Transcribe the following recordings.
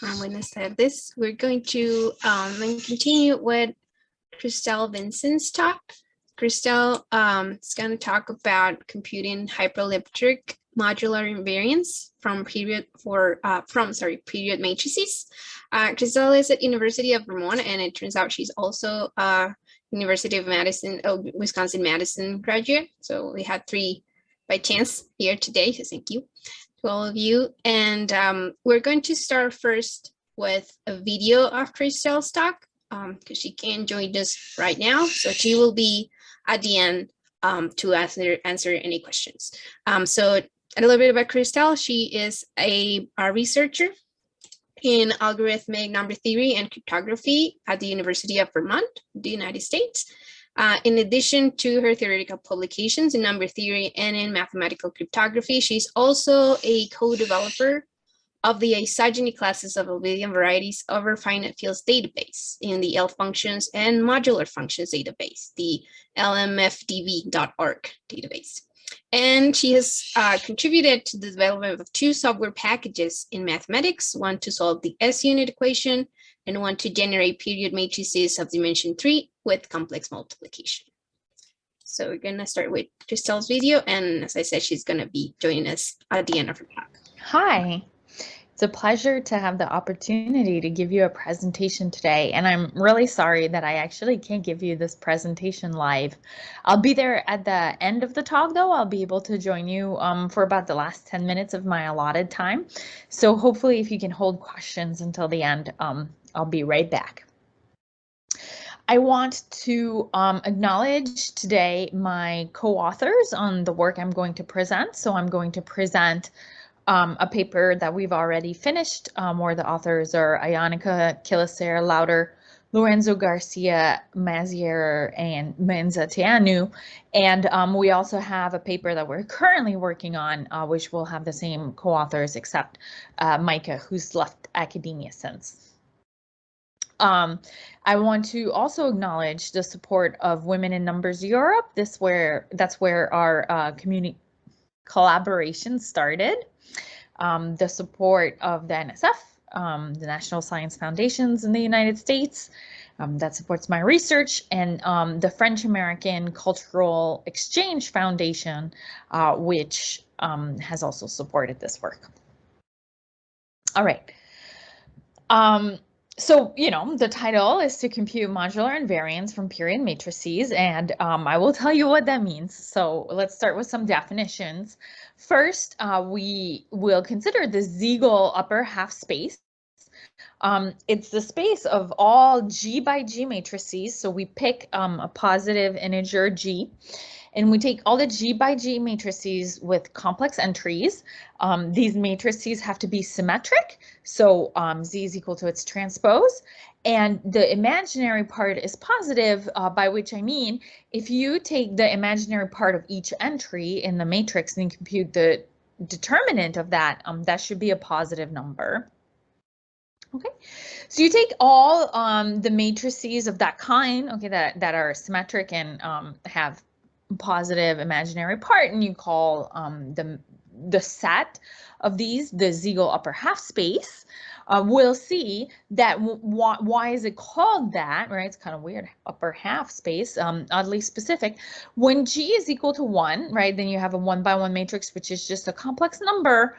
Buenas tardes. We're going to continue with Christelle Vincent's talk. Christelle is going to talk about computing hyperelliptic modular invariants from period matrices. Christelle is at University of Vermont, and it turns out she's also a University of Wisconsin-Madison graduate. So we had 3 by chance here today, so thank you to all of you. And we're going to start first with a video of Christelle's talk because she can't join us right now. So she will be at the end to answer any questions. So a little bit about Christelle. She is a researcher in algorithmic number theory and cryptography at the University of Vermont, the United States. In addition to her theoretical publications in number theory and in mathematical cryptography, she's also a co-developer of the isogeny classes of abelian varieties over finite fields database in the L functions and modular functions database, the lmfdv.org database. And she has contributed to the development of 2 software packages in mathematics, one to solve the S-unit equation and one to generate period matrices of dimension 3 with complex multiplication. So we're going to start with Christelle's video, and as I said, she's going to be joining us at the end of her talk. Hi. It's a pleasure to have the opportunity to give you a presentation today, and I'm really sorry that I actually can't give you this presentation live. I'll be there at the end of the talk, though. I'll be able to join you for about the last 10 minutes of my allotted time. So hopefully if you can hold questions until the end, I'll be right back. I want to acknowledge today my co-authors on the work I'm going to present. So I'm going to present a paper that we've already finished, where the authors are Ionica Kilaser Lauder, Lorenzo Garcia Mazier, and Menzateanu. And we also have a paper that we're currently working on, which will have the same co-authors except Micah, who's left academia since. I want to also acknowledge the support of Women in Numbers Europe. That's where our community collaboration started. The support of the NSF, the National Science Foundations in the United States, that supports my research, and the French-American Cultural Exchange Foundation, which has also supported this work. All right. So, you know, the title is to compute modular invariants from period matrices, and I will tell you what that means. So let's start with some definitions. First, we will consider the Siegel upper half space. It's the space of all G by G matrices. So we pick a positive integer G, and we take all the G by G matrices with complex entries. These matrices have to be symmetric, so Z is equal to its transpose, and the imaginary part is positive, by which I mean if you take the imaginary part of each entry in the matrix and compute the determinant of that, that should be a positive number. Okay, so you take all the matrices of that kind, okay, that are symmetric and have positive imaginary part, and you call the set of these the Siegel upper half space. We'll see that why is it called that, right? It's kind of weird, upper half space, oddly specific. When G is equal to 1, right, then you have a 1 by 1 matrix, which is just a complex number.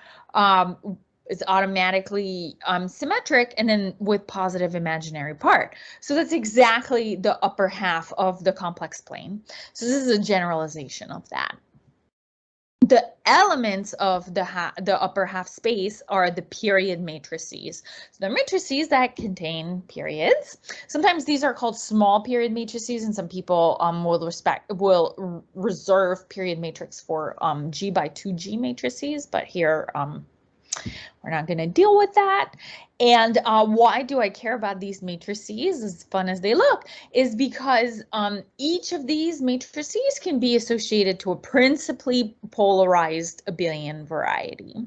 It's automatically symmetric, and then with positive imaginary part. So that's exactly the upper half of the complex plane. So this is a generalization of that. The elements of the upper half space are the period matrices. So the matrices that contain periods. Sometimes these are called small period matrices, and some people will reserve period matrix for G by 2G matrices, but here we're not going to deal with that. And why do I care about these matrices, as fun as they look, is because each of these matrices can be associated to a principally polarized abelian variety.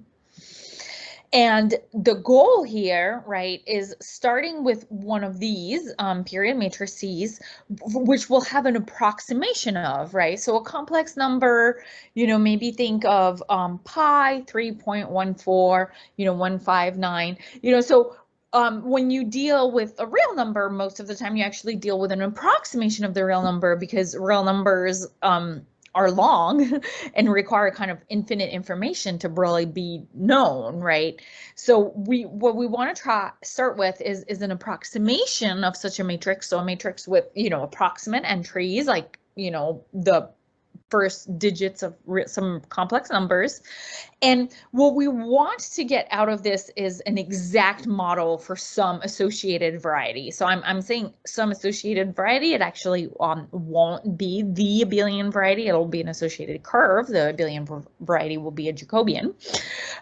And the goal here, right, is starting with one of these period matrices, which will have an approximation of, right? So a complex number, you know, maybe think of pi 3.14, 159, so when you deal with a real number, most of the time you actually deal with an approximation of the real number, because real numbers are long and require kind of infinite information to really be known, right? So what we want to start with is an approximation of such a matrix. So a matrix with, approximate entries, like, the first digits of some complex numbers. And what we want to get out of this is an exact model for some associated variety. So I'm saying some associated variety. It actually won't be the abelian variety. It'll be an associated curve. The abelian variety will be a Jacobian.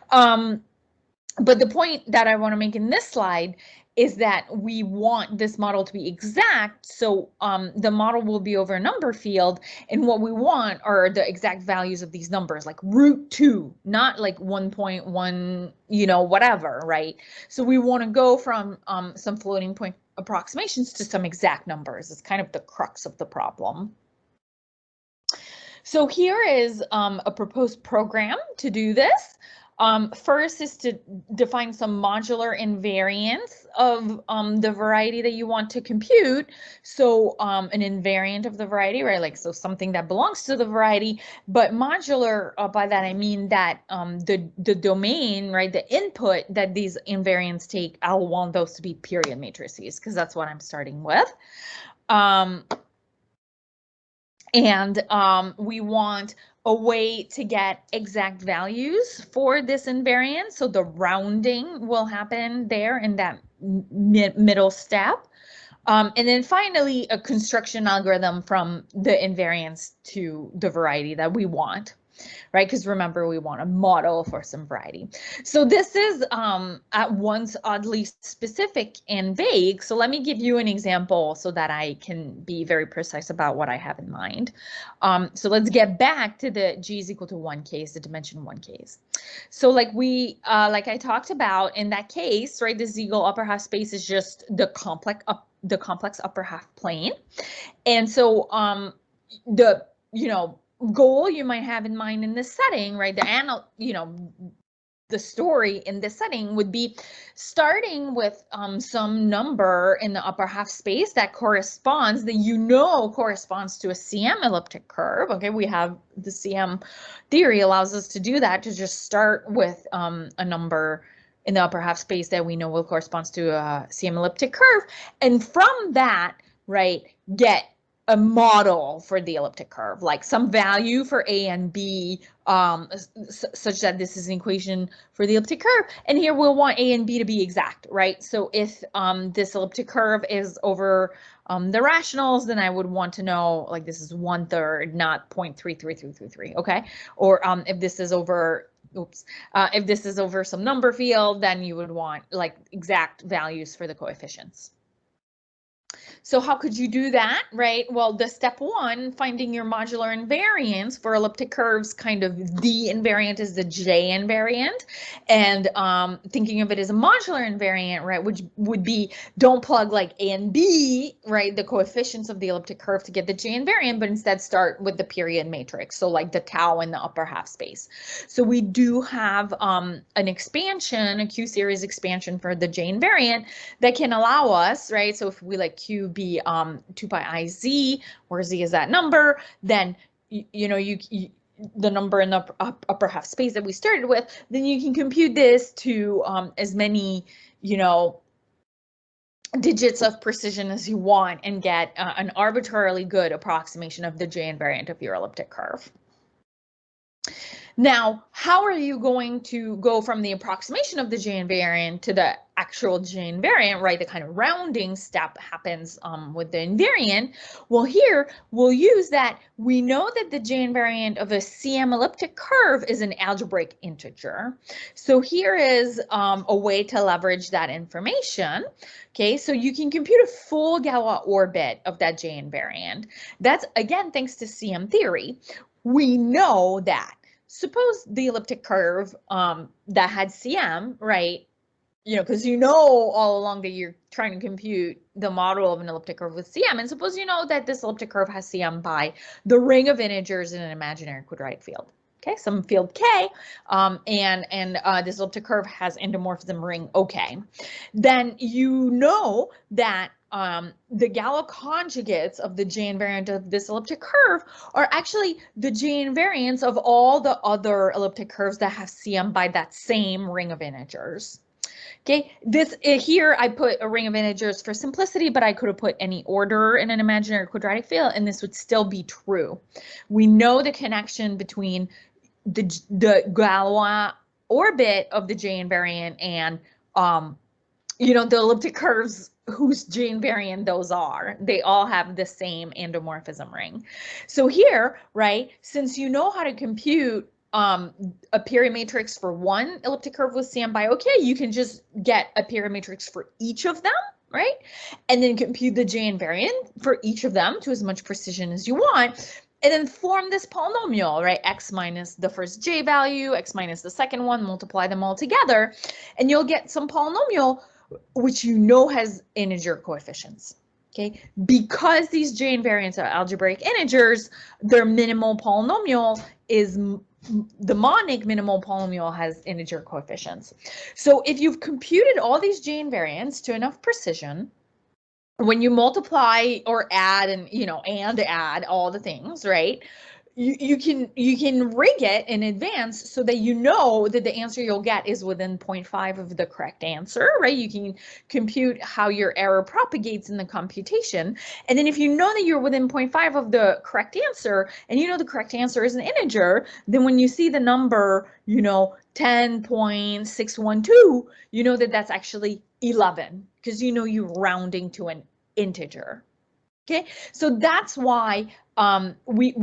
But the point that I want to make in this slide is that we want this model to be exact. So the model will be over a number field. And what we want are the exact values of these numbers, like √2, not like 1.1, whatever, right? So we want to go from some floating point approximations to some exact numbers. It's kind of the crux of the problem. So here is a proposed program to do this. First is to define some modular invariants of the variety that you want to compute. So an invariant of the variety, right? Like, so something that belongs to the variety, but modular, by that I mean that the domain, right, the input that these invariants take, I'll want those to be period matrices, because that's what I'm starting with. And we want a way to get exact values for this invariant. So the rounding will happen there in that middle step. And then finally, a construction algorithm from the invariants to the variety that we want. Right? Because remember, we want a model for some variety. So this is at once oddly specific and vague. So let me give you an example so that I can be very precise about what I have in mind. So let's get back to the G is equal to 1 case, the dimension 1 case. So like I talked about in that case, right, the Siegel upper half space is just the complex upper half plane. And so the, goal you might have in mind in this setting, right? The story in this setting would be starting with some number in the upper half space that corresponds, corresponds to a CM elliptic curve. Okay, we have the CM theory allows us to do that, to just start with a number in the upper half space that we know will correspond to a CM elliptic curve. And from that, right, get a model for the elliptic curve, like some value for A and B, such that this is an equation for the elliptic curve. And here we'll want A and B to be exact, right? So if this elliptic curve is over the rationals, then I would want to know, like, this is 1/3, not 0.33333, okay? Or if this is over, if this is over some number field, then you would want like exact values for the coefficients. So how could you do that, right? Well, the step one, finding your modular invariants for elliptic curves, kind of the invariant is the J invariant. And thinking of it as a modular invariant, right, which would be, don't plug like A and B, right, the coefficients of the elliptic curve to get the J invariant, but instead start with the period matrix. So like the tau in the upper half space. So we do have an expansion, a Q series expansion for the J invariant that can allow us, right? So if we like Q be 2 pi I Z, where Z is that number, then the number in the upper half space that we started with, then you can compute this to as many, digits of precision as you want and get an arbitrarily good approximation of the J invariant of your elliptic curve. Now, how are you going to go from the approximation of the J invariant to the actual J invariant, right? The kind of rounding step happens with the invariant. Well, here we'll use that. We know that the J invariant of a CM elliptic curve is an algebraic integer. So here is a way to leverage that information. Okay, so you can compute a full Galois orbit of that J invariant. That's, again, thanks to CM theory. We know that. Suppose the elliptic curve that had CM, right, because all along that you're trying to compute the model of an elliptic curve with CM, and suppose that this elliptic curve has CM by the ring of integers in an imaginary quadratic field. okay, some field K, and this elliptic curve has endomorphism ring OK, then you know that the Galois conjugates of the J invariant of this elliptic curve are actually the J invariants of all the other elliptic curves that have CM by that same ring of integers. Okay, this here I put a ring of integers for simplicity, but I could have put any order in an imaginary quadratic field, and this would still be true. We know the connection between the Galois orbit of the J invariant and you know, the elliptic curves whose J invariant those are. They all have the same endomorphism ring. So here, right, since you know how to compute a period matrix for one elliptic curve with CM by OK, you can just get a period matrix for each of them, right? And then compute the J invariant for each of them to as much precision as you want. And then form this polynomial, right? X minus the first J value, X minus the second one, multiply them all together, and you'll get some polynomial which you know has integer coefficients. Okay, because these J invariants are algebraic integers, their minimal polynomial is the monic minimal polynomial has integer coefficients. So if you've computed all these J invariants to enough precision, when you multiply or add and add all the things, right? You can rig it in advance so that you know that the answer you'll get is within 0.5 of the correct answer, right? You can compute how your error propagates in the computation. And then if you know that you're within 0.5 of the correct answer, and you know the correct answer is an integer, then when you see the number, 10.612, you know that that's actually 11, because you know you're rounding to an integer. Okay, so that's why we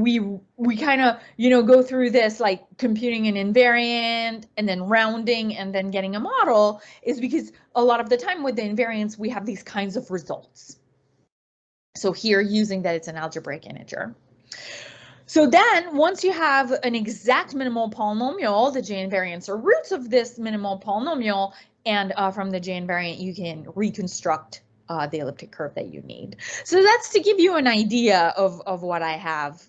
kind of go through this, like computing an invariant and then rounding and then getting a model, is because a lot of the time with the invariants we have these kinds of results. So here, using that it's an algebraic integer. So then once you have an exact minimal polynomial, the J invariants are roots of this minimal polynomial, and from the J invariant you can reconstruct the elliptic curve that you need. So that's to give you an idea of what I have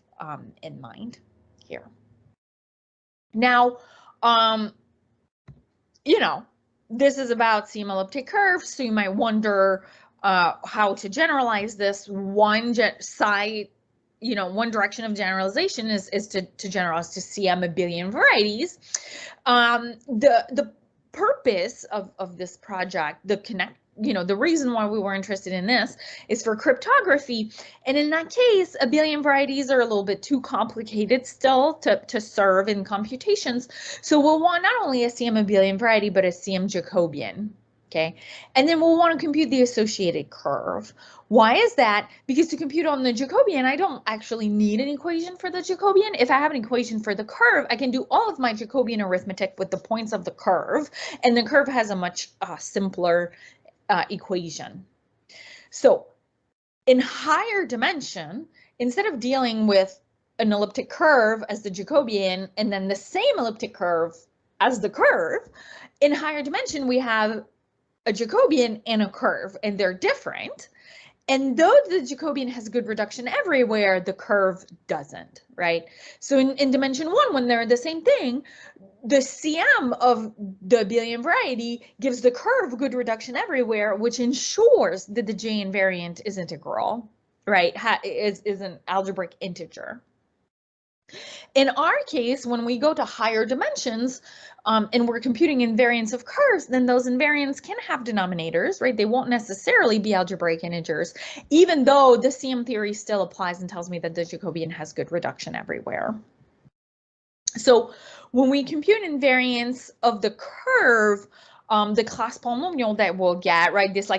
in mind here. Now, this is about CM elliptic curves, so you might wonder how to generalize this. One direction of generalization is to generalize to CM abelian varieties. The purpose of this project, the reason why we were interested in this is for cryptography. And in that case, abelian varieties are a little bit too complicated still to serve in computations. So we'll want not only a CM abelian variety, but a CM Jacobian. Okay, and then we'll want to compute the associated curve. Why is that? Because to compute on the Jacobian, I don't actually need an equation for the Jacobian. If I have an equation for the curve, I can do all of my Jacobian arithmetic with the points of the curve, and the curve has a much simpler equation. So in higher dimension, instead of dealing with an elliptic curve as the Jacobian and then the same elliptic curve as the curve, in higher dimension we have a Jacobian and a curve, and they're different. And though the Jacobian has good reduction everywhere, the curve doesn't, right? So in dimension 1, when they're the same thing, the CM of the abelian variety gives the curve good reduction everywhere, which ensures that the J invariant is integral, right? Is an algebraic integer. In our case, when we go to higher dimensions and we're computing invariants of curves, then those invariants can have denominators, right? They won't necessarily be algebraic integers, even though the CM theory still applies and tells me that the Jacobian has good reduction everywhere. So when we compute invariants of the curve, the class polynomial that we'll get, right, this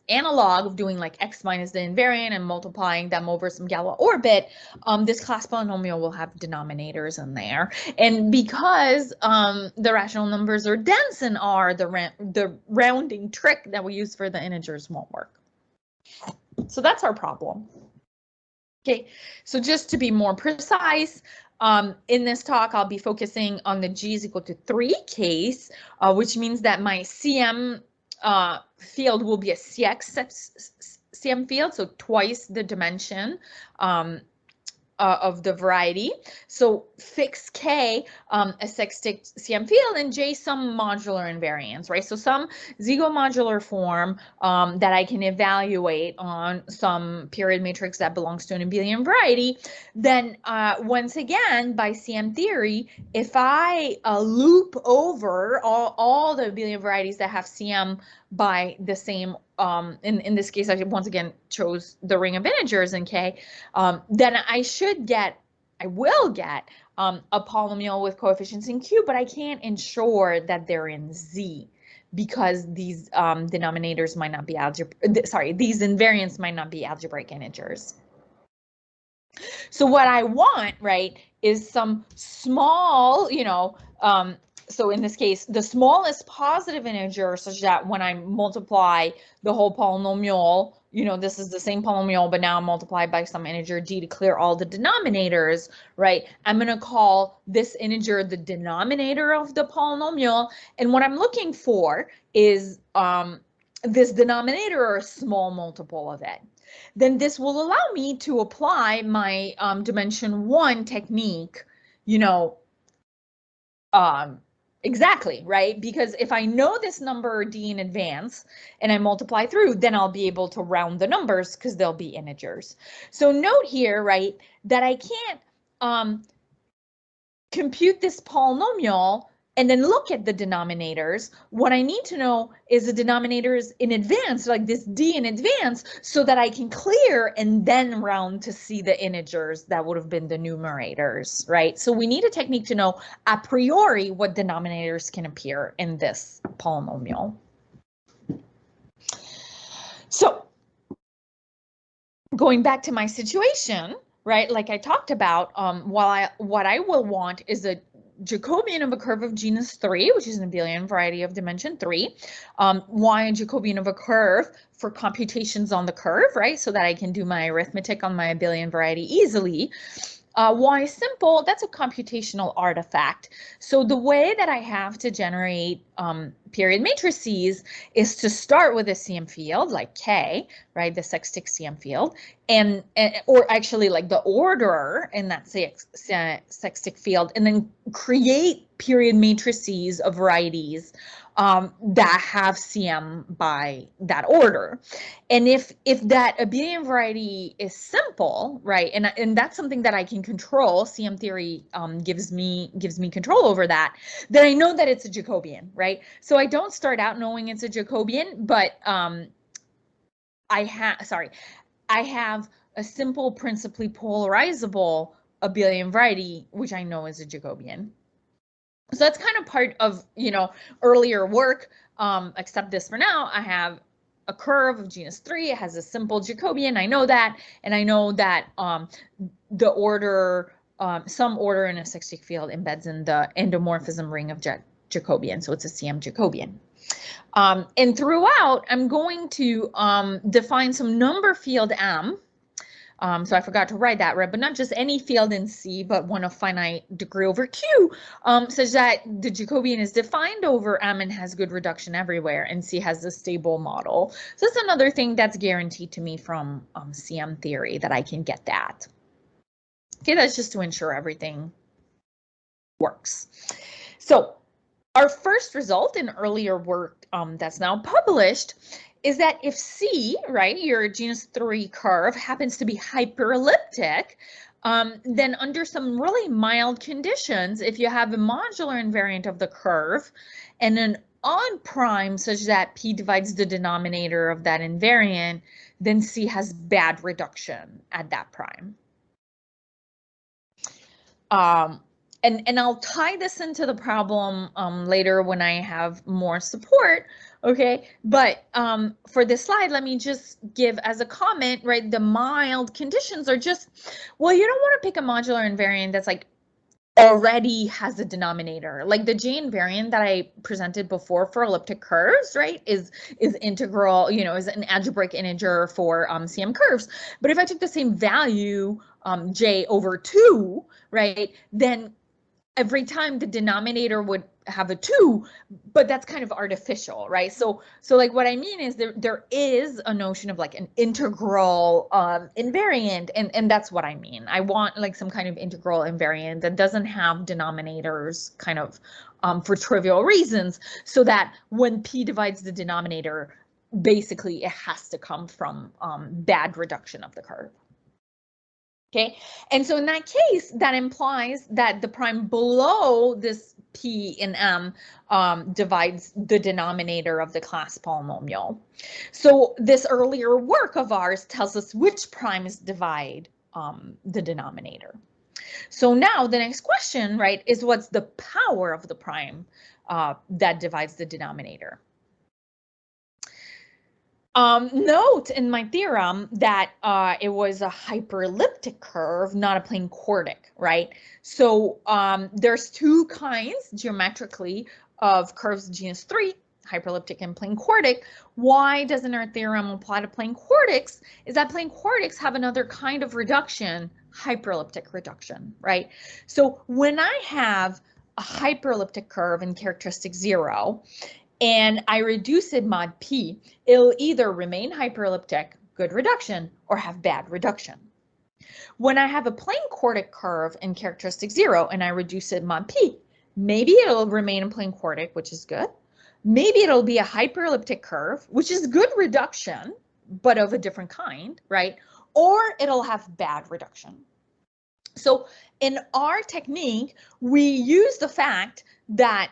analog of doing like x minus the invariant and multiplying them over some Galois orbit, this class polynomial will have denominators in there. And because the rational numbers are dense in R, the rounding trick that we use for the integers won't work. So that's our problem. Okay, so just to be more precise, in this talk, I'll be focusing on the G is equal to 3 case, which means that my CM field will be a CX CM field, so twice the dimension of the variety. So fix K, a sextic CM field, and J some modular invariants, right? So some zygomodular form that I can evaluate on some period matrix that belongs to an abelian variety. Then once again, by CM theory, if I loop over all the abelian varieties that have CM by the same, in this case, I once again chose the ring of integers in K, then I will get a polynomial with coefficients in Q, but I can't ensure that they're in Z because these denominators might not be these invariants might not be algebraic integers. So what I want, right, is some small, so in this case, the smallest positive integer such that when I multiply the whole polynomial, this is the same polynomial, but now multiplied by some integer g to clear all the denominators, right? I'm going to call this integer the denominator of the polynomial. And what I'm looking for is this denominator or a small multiple of it. Then this will allow me to apply my dimension 1 technique, exactly, right? Because if I know this number d in advance and I multiply through, then I'll be able to round the numbers because they'll be integers. So note here, right, that I can't compute this polynomial and then look at the denominators. What I need to know is the denominators in advance, like this d in advance, so that I can clear and then round to see the integers that would have been the numerators, right? So we need a technique to know a priori what denominators can appear in this polynomial. So going back to my situation, right, like I talked about, what I will want is a Jacobian of a curve of genus 3, which is an abelian variety of dimension 3. Why a Jacobian of a curve? For computations on the curve, right? So that I can do my arithmetic on my abelian variety easily. Why simple? That's a computational artifact. So the way that I have to generate period matrices is to start with a CM field like K, right? The sextic CM field, or actually like the order in that sextic field, and then create period matrices of varieties that have CM by that order. And if that abelian variety is simple, right, and that's something that I can control, CM theory gives me control over that, then I know that it's a Jacobian, right? So I don't start out knowing it's a Jacobian, but I have a simple principally polarizable abelian variety, which I know is a Jacobian. So that's kind of part of, earlier work, except this for now. I have a curve of genus 3. It has a simple Jacobian. I know that. And I know that the order, some order in a sextic field embeds in the endomorphism ring of Jacobian. So it's a CM Jacobian. And throughout, I'm going to define some number field M. So I forgot to write that, right? But not just any field in C, but one of finite degree over Q, such that the Jacobian is defined over M and has good reduction everywhere, and C has a stable model. So that's another thing that's guaranteed to me from CM theory, that I can get that. Okay, that's just to ensure everything works. So our first result in earlier work that's now published is that if C, right, your genus 3 curve happens to be hyperelliptic, then under some really mild conditions, if you have a modular invariant of the curve and an odd prime such that P divides the denominator of that invariant, then C has bad reduction at that prime. And I'll tie this into the problem later when I have more support, okay? But for this slide, let me just give as a comment, right, the mild conditions are just, well, you don't want to pick a modular invariant that's like already has a denominator. Like the J invariant that I presented before for elliptic curves, right, is integral, is an algebraic integer for CM curves. But if I took the same value, J over 2, right, then every time the denominator would have a 2, but that's kind of artificial, right? So like what I mean is there is a notion of like an integral invariant, and that's what I mean. I want like some kind of integral invariant that doesn't have denominators kind of for trivial reasons, so that when P divides the denominator, basically it has to come from bad reduction of the curve. Okay, and so in that case, that implies that the prime below this P and M divides the denominator of the class polynomial. So this earlier work of ours tells us which primes divide the denominator. So now the next question, right, is what's the power of the prime that divides the denominator? Note in my theorem that it was a hyperelliptic curve, not a plane quartic, right? So there's two kinds geometrically of curves of genus 3, hyperelliptic and plane quartic. Why doesn't our theorem apply to plane quartics? Is that plane quartics have another kind of reduction, hyperelliptic reduction, right? So when I have a hyperelliptic curve in characteristic 0, and I reduce it mod P, it'll either remain hyperelliptic, good reduction, or have bad reduction. When I have a plane quartic curve in characteristic 0 and I reduce it mod P, maybe it'll remain a plane quartic, which is good. Maybe it'll be a hyperelliptic curve, which is good reduction, but of a different kind, right? Or it'll have bad reduction. So in our technique, we use the fact that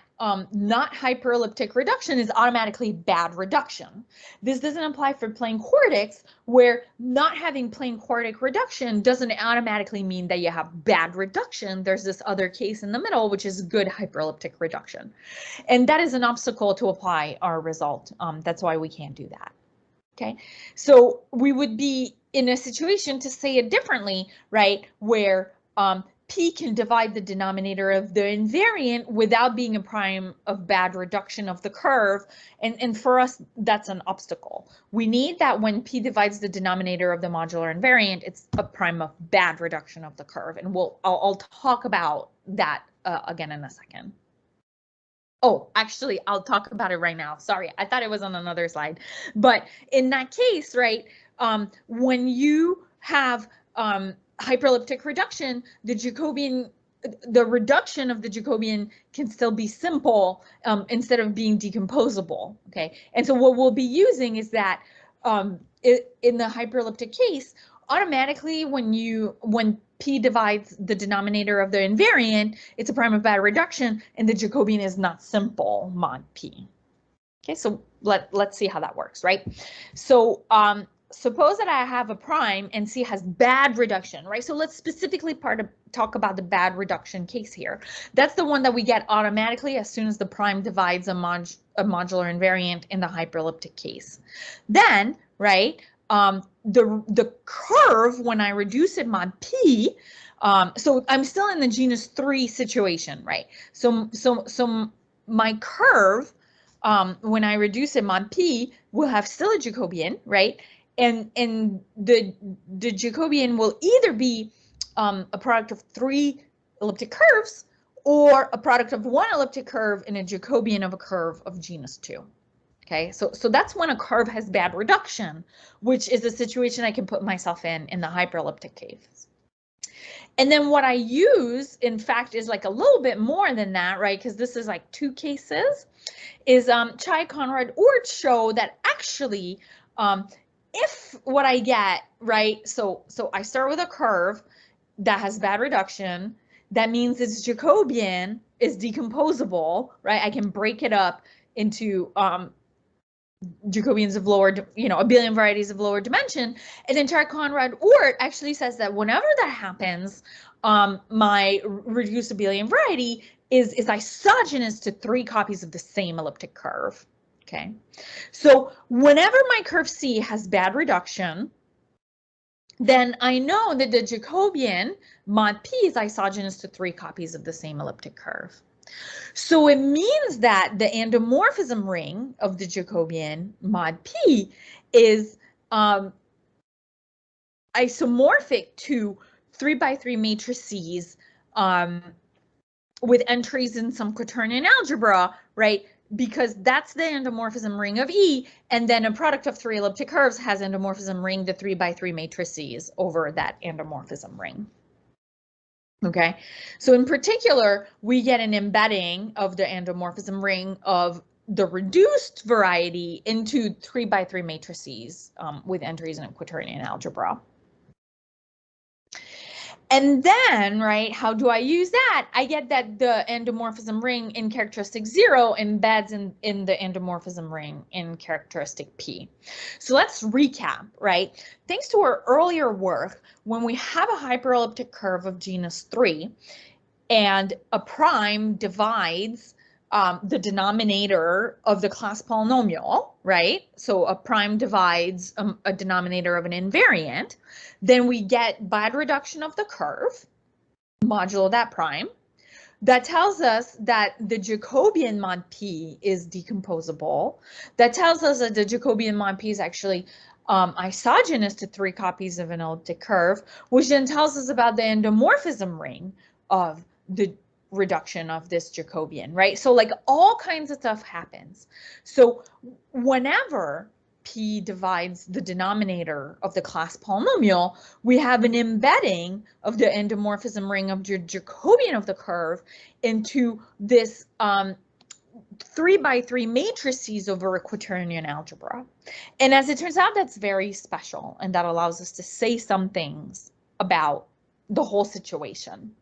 not hyperelliptic reduction is automatically bad reduction. This doesn't apply for plane quartics, where not having plane quartic reduction doesn't automatically mean that you have bad reduction. There's this other case in the middle, which is good hyperelliptic reduction. And that is an obstacle to apply our result. That's why we can't do that. Okay, so we would be in a situation, to say it differently, right, where P can divide the denominator of the invariant without being a prime of bad reduction of the curve, and for us that's an obstacle. We need that when P divides the denominator of the modular invariant, it's a prime of bad reduction of the curve, and I'll talk about that again in a second. Oh, actually, I'll talk about it right now. Sorry, I thought it was on another slide. But in that case, right, when you have hyperelliptic reduction, the Jacobian, the reduction of the Jacobian can still be simple instead of being decomposable. Okay, and so what we'll be using is that in the hyperelliptic case, automatically when P divides the denominator of the invariant, it's a prime of bad reduction, and the Jacobian is not simple mod P. Okay, so let's see how that works, right? So suppose that I have a prime and C has bad reduction, right? So let's specifically talk about the bad reduction case here. That's the one that we get automatically as soon as the prime divides a modular invariant in the hyperelliptic case. Then, right, the curve, when I reduce it mod P, so I'm still in the genus 3 situation, right? So my curve, when I reduce it mod P, will have still a Jacobian, right? And the Jacobian will either be a product of 3 elliptic curves or a product of 1 elliptic curve and a Jacobian of a curve of genus 2. Okay, so that's when a curve has bad reduction, which is a situation I can put myself in the hyperelliptic case. And then what I use, in fact, is like a little bit more than that, right? Because this is like 2 cases, is Chai, Conrad, Oort show that actually, if what I get, right, so I start with a curve that has bad reduction, that means its Jacobian is decomposable, right? I can break it up into Jacobians of lower, abelian varieties of lower dimension. And then Chai, Conrad, Oort actually says that whenever that happens, my reduced abelian variety is isogenous to 3 copies of the same elliptic curve. Okay, so whenever my curve C has bad reduction, then I know that the Jacobian mod P is isogenous to 3 copies of the same elliptic curve. So it means that the endomorphism ring of the Jacobian mod P is isomorphic to 3 by 3 matrices with entries in some quaternion algebra, right? Because that's the endomorphism ring of E, and then a product of three elliptic curves has endomorphism ring the 3x3 matrices over that endomorphism ring. Okay, so in particular, we get an embedding of the endomorphism ring of the reduced variety into 3x3 matrices with entries in a quaternion algebra. And then, right, how do I use that? I get that the endomorphism ring in characteristic 0 embeds in the endomorphism ring in characteristic P. So let's recap, right? Thanks to our earlier work, when we have a hyperelliptic curve of genus 3 and a prime divides the denominator of the class polynomial, right? So a prime divides a denominator of an invariant, then we get bad reduction of the curve, modulo that prime. That tells us that the Jacobian mod P is decomposable. That tells us that the Jacobian mod P is actually isogenous to 3 copies of an elliptic curve, which then tells us about the endomorphism ring of the reduction of this Jacobian, right? So like all kinds of stuff happens. So whenever P divides the denominator of the class polynomial, we have an embedding of the endomorphism ring of the Jacobian of the curve into this 3x3 matrices over a quaternion algebra. And as it turns out, that's very special, and that allows us to say some things about the whole situation.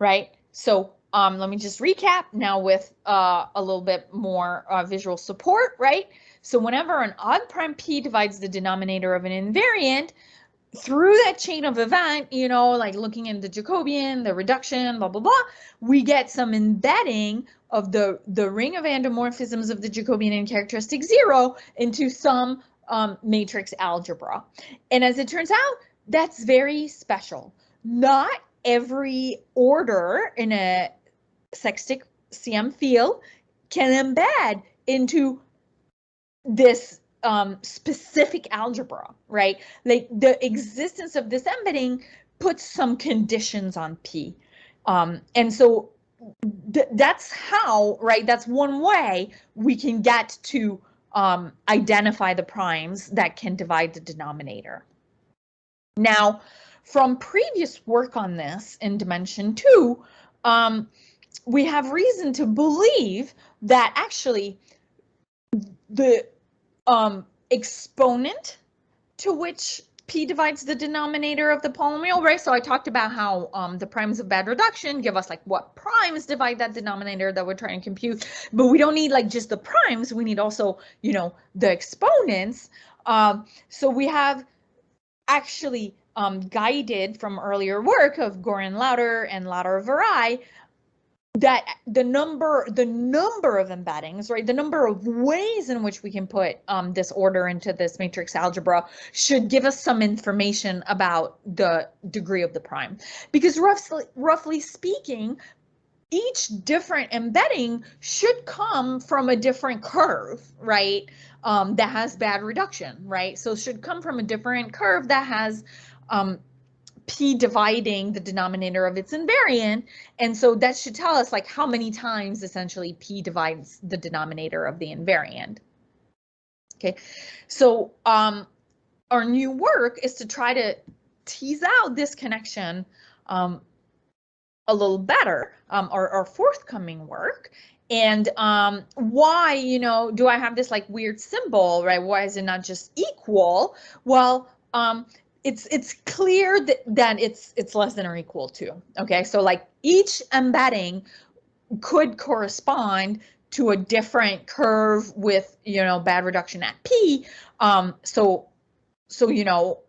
Right? So let me just recap now with a little bit more visual support, right? So whenever an odd prime P divides the denominator of an invariant, through that chain of event, you know, like looking at the Jacobian, the reduction, blah, blah, blah, we get some embedding of the ring of endomorphisms of the Jacobian in characteristic 0 into some matrix algebra. And as it turns out, that's very special. Not every order in a sextic CM field can embed into this specific algebra, right? Like the existence of this embedding puts some conditions on P. And so that's how, right, that's one way we can get to identify the primes that can divide the denominator. Now, from previous work on this in dimension 2, we have reason to believe that actually the exponent to which P divides the denominator of the polynomial, right? So I talked about how the primes of bad reduction give us like what primes divide that denominator that we're trying to compute, but we don't need like just the primes, we need also, you know, the exponents. So we have actually guided from earlier work of Gorin-Lauter and Lauter-Varai that the number of embeddings, right, the number of ways in which we can put this order into this matrix algebra should give us some information about the degree of the prime. Because roughly speaking, each different embedding should come from a different curve, right, that has bad reduction, right? So it should come from a different curve that has P dividing the denominator of its invariant, and so that should tell us like how many times essentially P divides the denominator of the invariant. Okay, so our new work is to try to tease out this connection a little better, our forthcoming work. And why, you know, do I have this like weird symbol, right? Why is it not just equal? Well, it's clear that it's less than or equal to. Okay, so like each embedding could correspond to a different curve with, you know, bad reduction at P. So you know,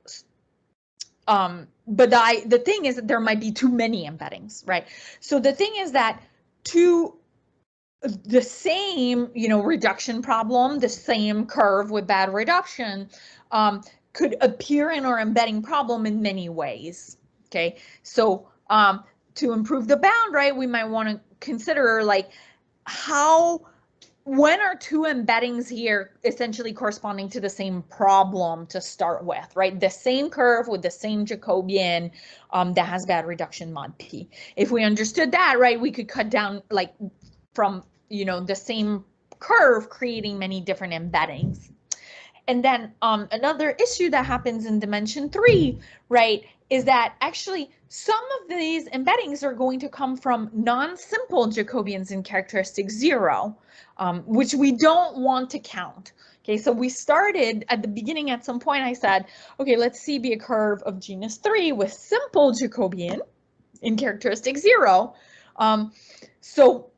but the thing is that there might be too many embeddings, right? So the thing is that the same, you know, reduction problem, the same curve with bad reduction, could appear in our embedding problem in many ways. Okay, so to improve the bound, right, we might want to consider like how when are two embeddings here essentially corresponding to the same problem to start with, right? The same curve with the same Jacobian that has bad reduction mod P. If we understood that, right, we could cut down like from, you know, the same curve creating many different embeddings. And then another issue that happens in dimension 3, right, is that actually some of these embeddings are going to come from non-simple Jacobians in characteristic 0, which we don't want to count. Okay, so we started at the beginning at some point, I said, okay, let's see be a curve of genus 3 with simple Jacobian in characteristic 0. So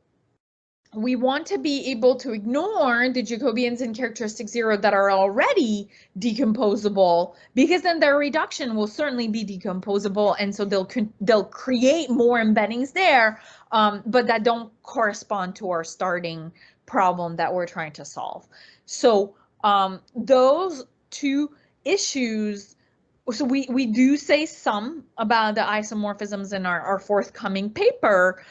we want to be able to ignore the Jacobians in characteristic 0 that are already decomposable, because then their reduction will certainly be decomposable, and so they'll create more embeddings there, but that don't correspond to our starting problem that we're trying to solve. So those two issues. So we do say some about the isomorphisms in our forthcoming paper.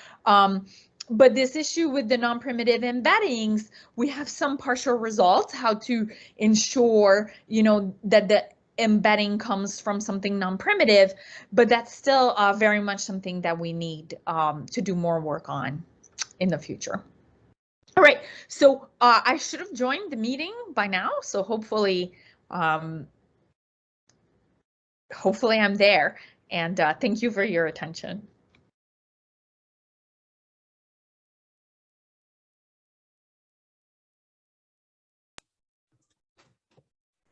But this issue with the non-primitive embeddings, we have some partial results, how to ensure, you know, that the embedding comes from something non-primitive, but that's still very much something that we need to do more work on in the future. All right, so I should have joined the meeting by now, so hopefully I'm there, and thank you for your attention.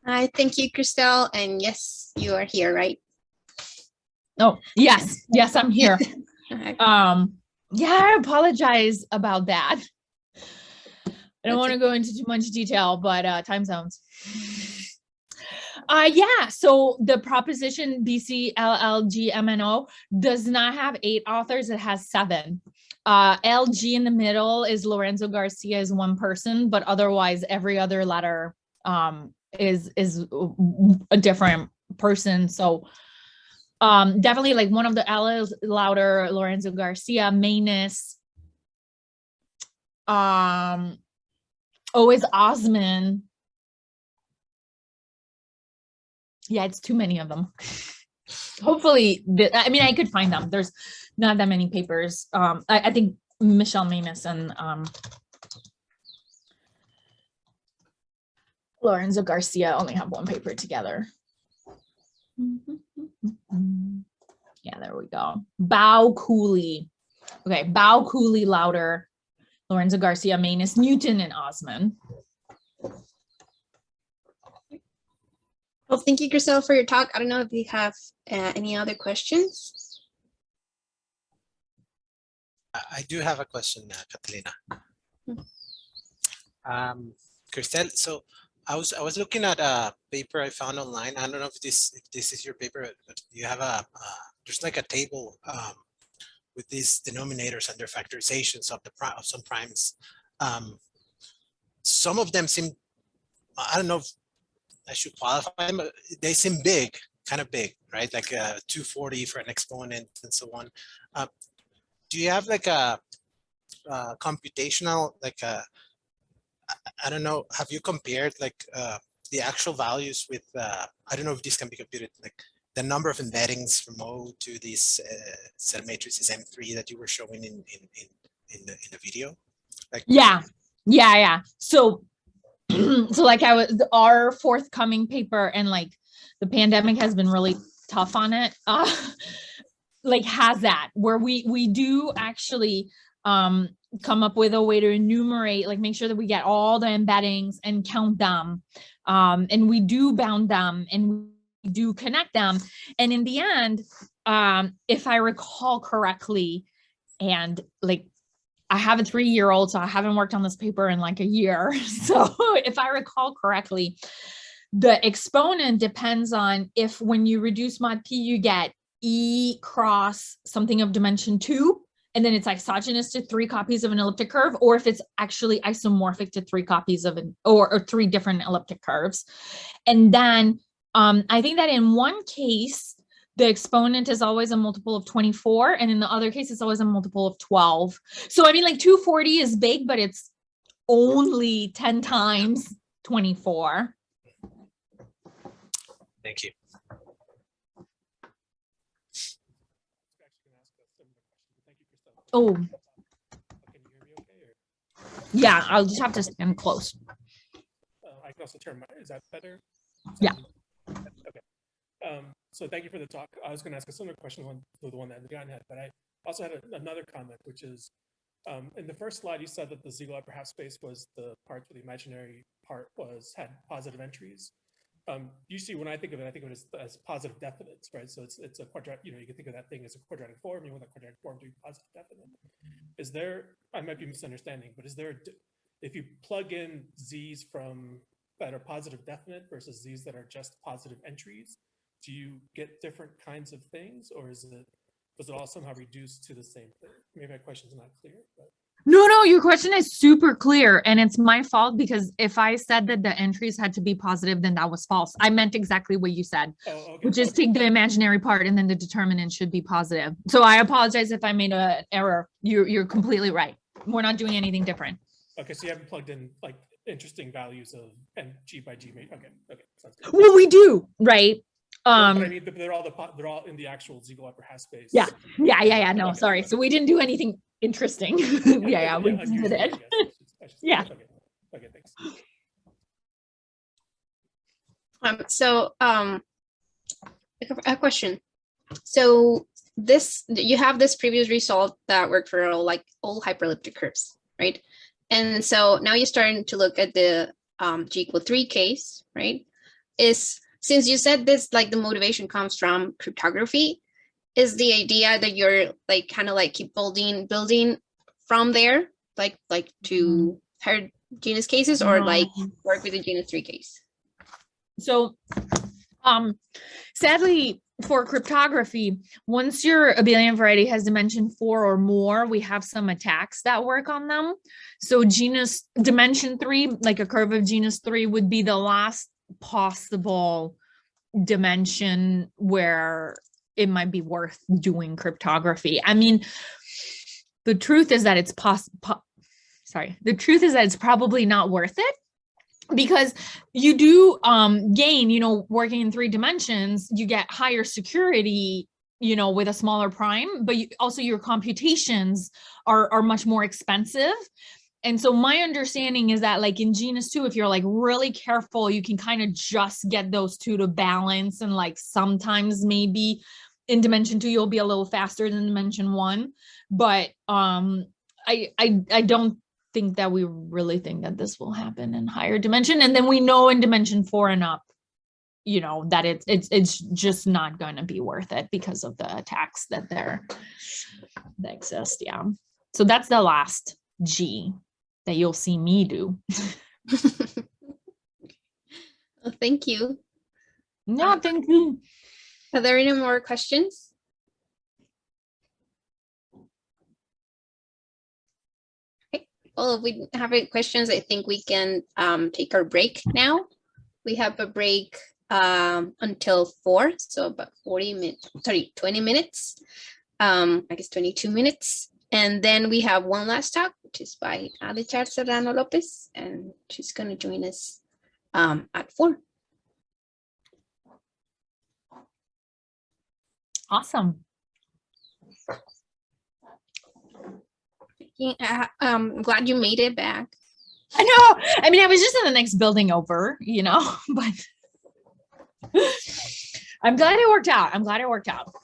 Hi, thank you, Christelle. And yes, you are here, right? Oh, yes, I'm here. Okay. Yeah, I apologize about that. I don't want to go into too much detail, but time zones. Yeah, so the proposition BCLLGMNO does not have 8 authors, it has 7. LG in the middle is Lorenzo Garcia, is one person, but otherwise every other letter is a different person. So definitely like one of the L is louder, Lorenzo Garcia. Manus, O is Osman. Yeah, it's too many of them. Hopefully, I mean, I could find them. There's not that many papers. I think Michelle Manus and Lorenzo Garcia only have one paper together. Yeah, there we go. Bao Cooley. Okay, Bao Cooley, louder, Lorenzo Garcia, Manus, Newton, and Osman. Well, thank you, Christelle, for your talk. I don't know if you have any other questions. I do have a question, Catalina. Christelle, so I was looking at a paper I found online. I don't know if this is your paper, but you have there's like a table with these denominators and their factorizations of some primes. Some of them seem, I don't know if I should qualify them, but they seem big, kind of big, right? Like 240 for an exponent and so on. Do you have like a computational, like I don't know, have you compared like the actual values with, I don't know if this can be computed, like the number of embeddings from O to these set of matrices M3 that you were showing in the video? Like, yeah. So so like our forthcoming paper, and like the pandemic has been really tough on it, like has that where we do actually come up with a way to enumerate, like make sure that we get all the embeddings and count them, and we do bound them and we do connect them, and in the end, if I recall correctly, and like I have a 3-year-old, so I haven't worked on this paper in like a year. So if I recall correctly, the exponent depends on if when you reduce mod P, you get E cross something of dimension 2, and then it's isogenous to 3 copies of an elliptic curve, or if it's actually isomorphic to 3 copies of or 3 different elliptic curves. And then I think that in one case, the exponent is always a multiple of 24, and in the other case, it's always a multiple of 12. So I mean, like 240 is big, but it's only 10 times 24. Thank you. Oh, Can you hear me okay? yeah, I'll just have to stand close. I can also turn my, is that better? Yeah. Okay. So thank you for the talk. I was going to ask a similar question to the one that Leon had, but I also had another comment, which is, in the first slide, you said that the Ziegler upper half space was the part where the imaginary part had positive entries. Usually when I think of it as positive definites, right? So it's a quadratic, you can think of that thing as a quadratic form. You want that quadratic form to be positive definite. Is there, I might be misunderstanding, but is there, if you plug in Z's that are positive definite versus Z's that are just positive entries, do you get different kinds of things, or does it all somehow reduce to the same thing? Maybe my question's not clear, but. No, your question is super clear, and it's my fault because if I said that the entries had to be positive, then that was false. I meant exactly what you said, which is take the imaginary part and then the determinant should be positive. So I apologize if I made an error. You're completely right. We're not doing anything different. Okay, so you haven't plugged in like interesting values of G by G. Okay, sounds good. Well, we do, right? But I mean, they're all in the actual Ziegler upper half space. Yeah. No, okay. Sorry. So we didn't do anything interesting. yeah, we did it. Yeah. Okay, thanks. A question. So you have this previous result that worked for all hyperelliptic curves, right? And so now you're starting to look at the G=3 case, right? Since you said this, like the motivation comes from cryptography, is the idea that you're kind of keep building from there, like to higher genus cases, or work with the genus 3 case? So, sadly, for cryptography, once your abelian variety has dimension 4 or more, we have some attacks that work on them. So dimension 3, like a curve of genus 3, would be the last possible dimension where it might be worth doing cryptography. I mean, the truth is that it's probably not worth it, because you do gain, working in 3 dimensions, you get higher security, with a smaller prime, but also your computations are much more expensive. And so my understanding is that in genus 2, if you're really careful, you can kind of just get those two to balance. And sometimes maybe in dimension 2, you'll be a little faster than dimension 1. But I don't think that we really think that this will happen in higher dimension. And then we know in dimension 4 and up, that it's just not going to be worth it because of the attacks that exist. Yeah. So that's the last G that you'll see me do. Well, thank you. No, thank you. Are there any more questions? Okay. Well, if we have any questions, I think we can take our break now. We have a break until 4, so about 20 minutes. I guess 22 minutes. And then we have one last talk, which is by Adechar Serrano Lopez, and she's going to join us at 4. Awesome. I'm glad you made it back. I know. I mean, I was just in the next building over, but I'm glad it worked out.